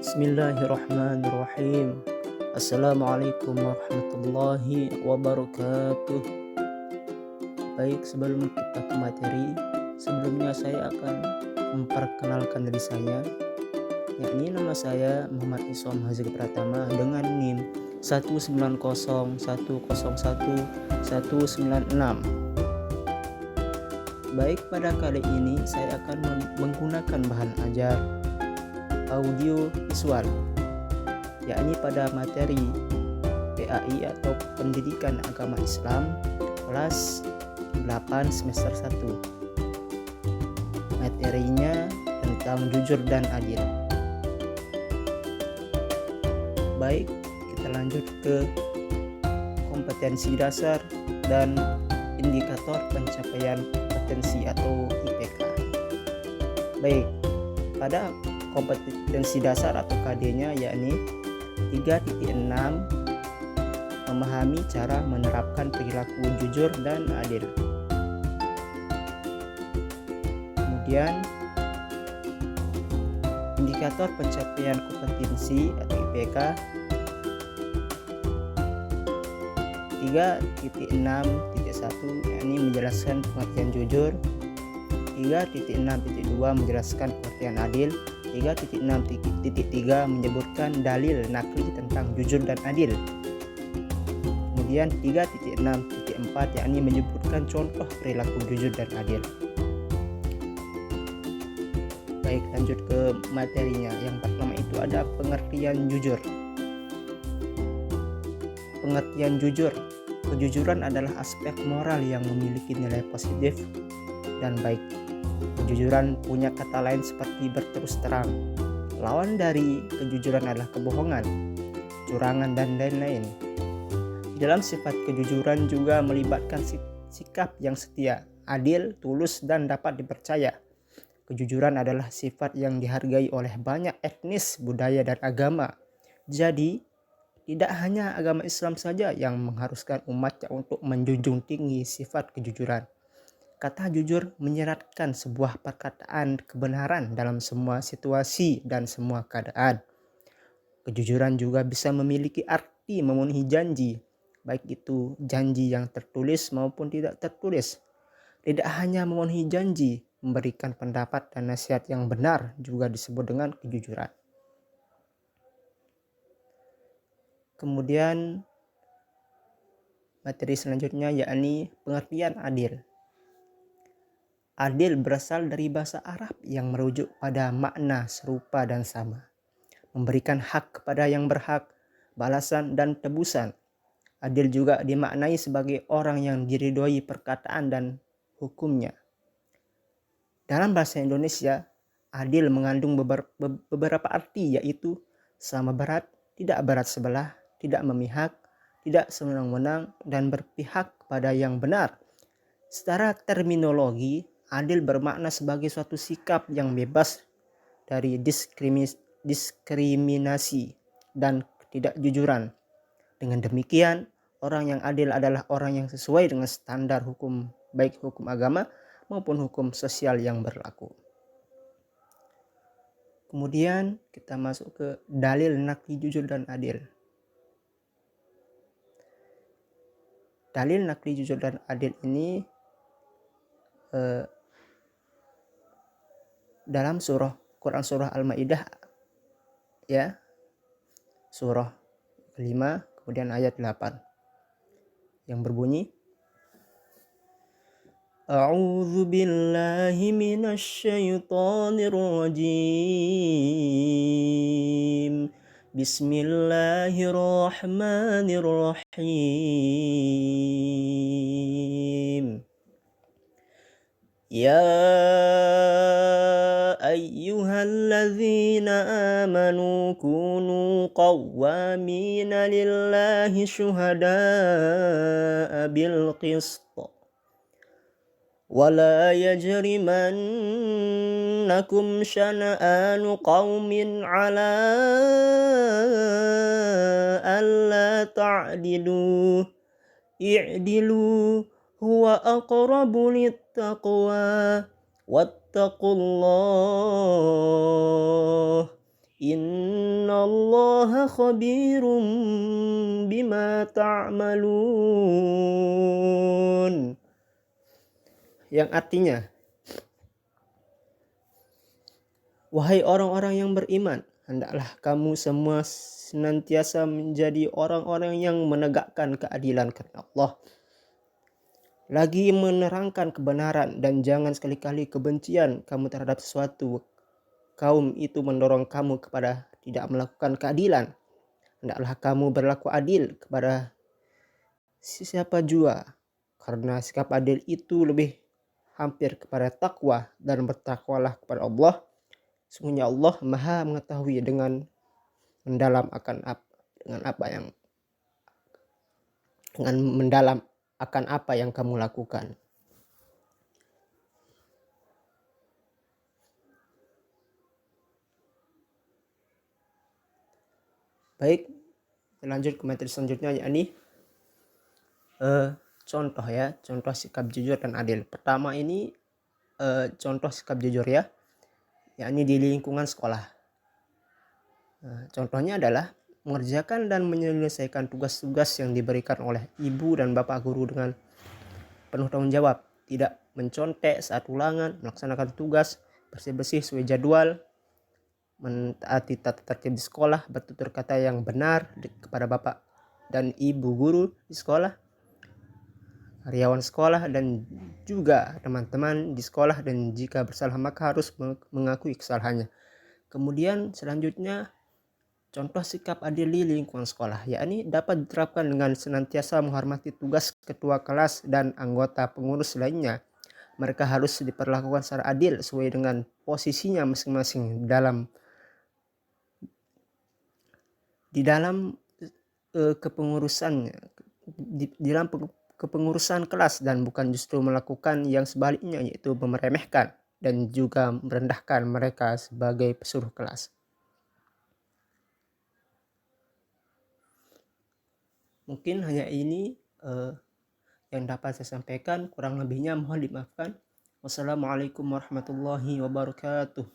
Bismillahirrahmanirrahim. Assalamualaikum warahmatullahi wabarakatuh. Baik, sebelum kita ke materi, sebelumnya saya akan memperkenalkan diri saya, yakni nama saya Muhammad Isom Hazri Pratama dengan NIM 19010119196. Baik, pada kali ini saya akan menggunakan bahan ajar audio visual, yakni pada materi PAI atau Pendidikan Agama Islam kelas 8 semester 1. Materinya tentang jujur dan adil. Baik, kita lanjut ke kompetensi dasar dan indikator pencapaian kompetensi atau IPK. Baik, pada kompetensi dasar atau KD-nya yakni 3.6 memahami cara menerapkan perilaku jujur dan adil. Kemudian indikator pencapaian kompetensi atau IPK 3.6.1 yakni menjelaskan pengertian jujur, 3.6.2 menjelaskan pengertian adil, 3.6.3 menyebutkan dalil nakli tentang jujur dan adil. Kemudian 3.6.4 yakni menyebutkan contoh perilaku jujur dan adil. Baik, lanjut ke materinya. Yang pertama itu ada pengertian jujur. Pengertian jujur. Kejujuran adalah aspek moral yang memiliki nilai positif dan baik. Kejujuran punya kata lain seperti berterus terang. Lawan dari kejujuran adalah kebohongan, curangan, dan lain-lain. Dalam sifat kejujuran juga melibatkan sikap yang setia, adil, tulus, dan dapat dipercaya. Kejujuran adalah sifat yang dihargai oleh banyak etnis, budaya, dan agama. Jadi, tidak hanya agama Islam saja yang mengharuskan umatnya untuk menjunjung tinggi sifat kejujuran. Kata jujur menyeratkan sebuah perkataan kebenaran dalam semua situasi dan semua keadaan. Kejujuran juga bisa memiliki arti memenuhi janji, baik itu janji yang tertulis maupun tidak tertulis. Tidak hanya memenuhi janji, memberikan pendapat dan nasihat yang benar juga disebut dengan kejujuran. Kemudian materi selanjutnya yakni pengertian adil. Adil berasal dari bahasa Arab yang merujuk pada makna serupa dan sama. Memberikan hak kepada yang berhak, balasan dan tebusan. Adil juga dimaknai sebagai orang yang diridhoi perkataan dan hukumnya. Dalam bahasa Indonesia, adil mengandung beberapa arti, yaitu sama berat, tidak berat sebelah, tidak memihak, tidak sewenang-wenang, dan berpihak pada yang benar. Secara terminologi, adil bermakna sebagai suatu sikap yang bebas dari diskriminasi dan ketidakjujuran. Dengan demikian, orang yang adil adalah orang yang sesuai dengan standar hukum, baik hukum agama maupun hukum sosial yang berlaku. Kemudian kita masuk ke dalil nakli jujur dan adil. Dalil nakli jujur dan adil ini dalam Quran surah Al-Maidah ya, surah 5 kemudian ayat 8 yang berbunyi, A'udzu billahi minasy syaithanir rajim. Bismillahirrahmanirrahim. Ya ayyuhalladzina amanu kunu qawwamina lillahi syuhada'a bil qist. ولا يجرمنكم شنآن قوم على ألا تعدلوا اعدلوا هو أقرب للتقوى واتقوا الله Innallaha khabirum bima ta'malun. Yang artinya, wahai orang-orang yang beriman, hendaklah kamu semua senantiasa menjadi orang-orang yang menegakkan keadilan karena Allah, lagi menerangkan kebenaran, dan jangan sekali-kali kebencian kamu terhadap sesuatu kaum itu mendorong kamu kepada tidak melakukan keadilan. Hendaklah kamu berlaku adil kepada siapa jua, karena sikap adil itu lebih hampir kepada takwa, dan bertakwalah kepada Allah. Sesungguhnya Allah Maha mengetahui dengan mendalam akan apa yang kamu lakukan. Baik, lanjut ke materi selanjutnya, yakni contoh sikap jujur dan adil. Pertama ini contoh sikap jujur ya, yakni di lingkungan sekolah. Contohnya adalah mengerjakan dan menyelesaikan tugas-tugas yang diberikan oleh ibu dan bapak guru dengan penuh tanggung jawab, tidak mencontek saat ulangan, melaksanakan tugas, bersih-bersih sesuai jadwal, mentaati tata tertib di sekolah, bertutur kata yang benar kepada bapak dan ibu guru di sekolah, karyawan sekolah, dan juga teman-teman di sekolah, dan jika bersalah maka harus mengakui kesalahannya. Kemudian selanjutnya contoh sikap adil di lingkungan sekolah, yakni dapat diterapkan dengan senantiasa menghormati tugas ketua kelas dan anggota pengurus lainnya. Mereka harus diperlakukan secara adil sesuai dengan posisinya masing-masing di dalam kepengurusan kelas, dan bukan justru melakukan yang sebaliknya, yaitu meremehkan dan juga merendahkan mereka sebagai pesuruh kelas. Mungkin hanya ini yang dapat saya sampaikan, kurang lebihnya mohon dimaafkan. Wassalamualaikum warahmatullahi wabarakatuh.